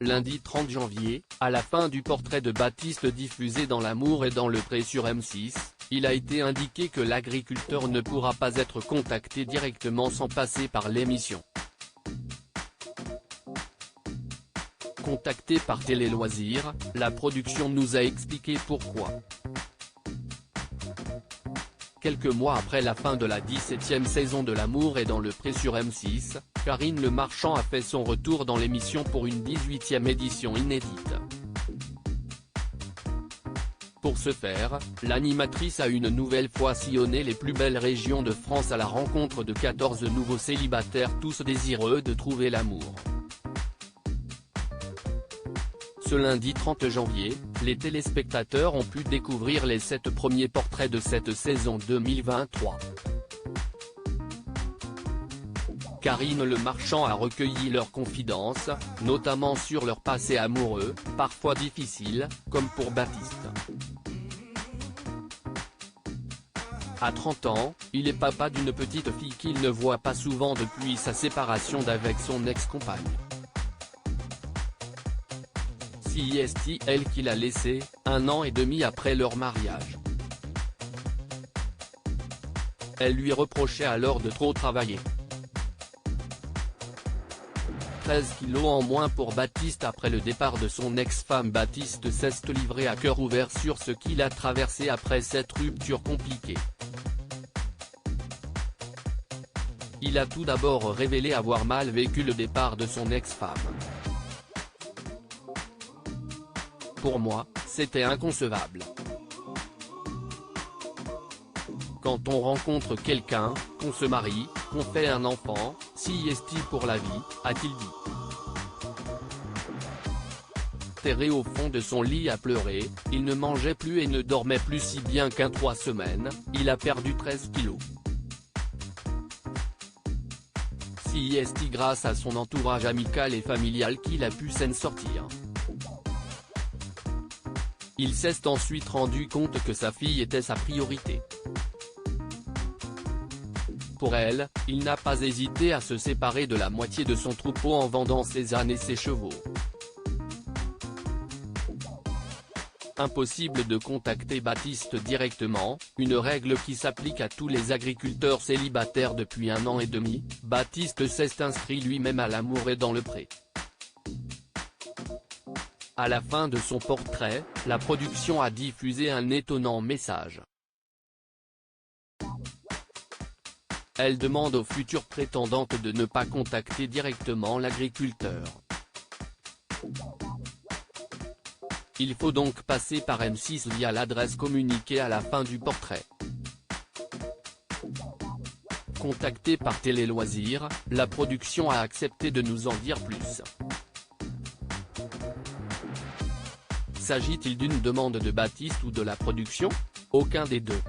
lundi 30 janvier, à la fin du portrait de Baptiste diffusé dans L'Amour est dans le pré sur M6, il a été indiqué que l'agriculteur ne pourra pas être contacté directement sans passer par l'émission. Contacté par Télé Loisirs, la production nous a expliqué pourquoi. Quelques mois après la fin de la 17e saison de L'Amour est dans le pré sur M6, Karine Le Marchand a fait son retour dans l'émission pour une 18e édition inédite. Pour ce faire, l'animatrice a une nouvelle fois sillonné les plus belles régions de France à la rencontre de 14 nouveaux célibataires tous désireux de trouver l'amour. Ce lundi 30 janvier, les téléspectateurs ont pu découvrir les 7 premiers portraits de cette saison 2023. Karine Le Marchand a recueilli leurs confidences, notamment sur leur passé amoureux, parfois difficile, comme pour Baptiste. À 30 ans, il est papa d'une petite fille qu'il ne voit pas souvent depuis sa séparation d'avec son ex-compagne. C'est elle qui l'a laissé, 1 an et demi après leur mariage. Elle lui reprochait alors de trop travailler. 13 kilos en moins pour Baptiste après le départ de son ex-femme. Baptiste s'est livré à cœur ouvert sur ce qu'il a traversé après cette rupture compliquée. Il a tout d'abord révélé avoir mal vécu le départ de son ex-femme. Pour moi, c'était inconcevable. Quand on rencontre quelqu'un, qu'on se marie, qu'on fait un enfant, si est-il pour la vie, a-t-il dit. Terré au fond de son lit à pleurer, il ne mangeait plus et ne dormait plus si bien qu'en 3 semaines, il a perdu 13 kilos. Si est grâce à son entourage amical et familial qu'il a pu s'en sortir. Il s'est ensuite rendu compte que sa fille était sa priorité. Pour elle, il n'a pas hésité à se séparer de la moitié de son troupeau en vendant ses ânes et ses chevaux. Impossible de contacter Baptiste directement, une règle qui s'applique à tous les agriculteurs célibataires depuis 1 an et demi, Baptiste s'est inscrit lui-même à L'Amour est dans le pré. À la fin de son portrait, la production a diffusé un étonnant message. Elle demande aux futures prétendantes de ne pas contacter directement l'agriculteur. Il faut donc passer par M6 via l'adresse communiquée à la fin du portrait. Contactée par Télé Loisirs, la production a accepté de nous en dire plus. S'agit-il d'une demande de Baptiste ou de la production? Aucun des deux.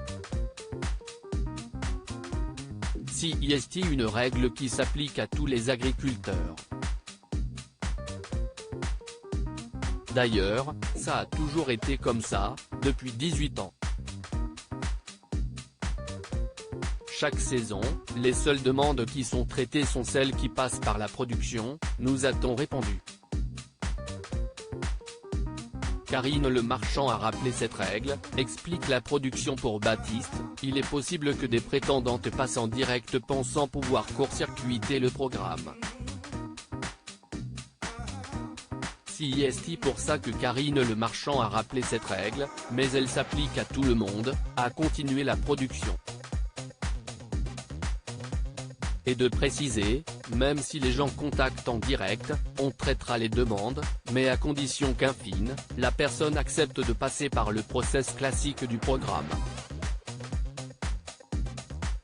Si est une règle qui s'applique à tous les agriculteurs. D'ailleurs, ça a toujours été comme ça, depuis 18 ans. Chaque saison, les seules demandes qui sont traitées sont celles qui passent par la production, nous a-t-on répondu. Karine Le Marchand a rappelé cette règle, explique la production pour Baptiste, il est possible que des prétendantes passent en direct pensant pouvoir court-circuiter le programme. C'est pour ça que Karine Le Marchand a rappelé cette règle, mais elle s'applique à tout le monde, a continué la production. Et de préciser, même si les gens contactent en direct, on traitera les demandes, mais à condition qu'infine, la personne accepte de passer par le process classique du programme.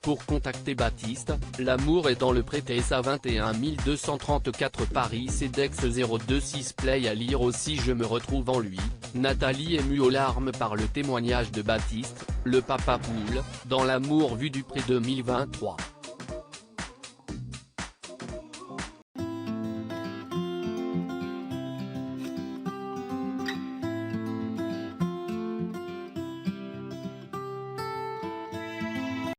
Pour contacter Baptiste, L'Amour est dans le pré TSA 21 234 Paris CEDEX 026 Play à lire aussi. Je me retrouve en lui, Nathalie émue aux larmes par le témoignage de Baptiste, le papa poule, dans L'Amour vu du pré 2023.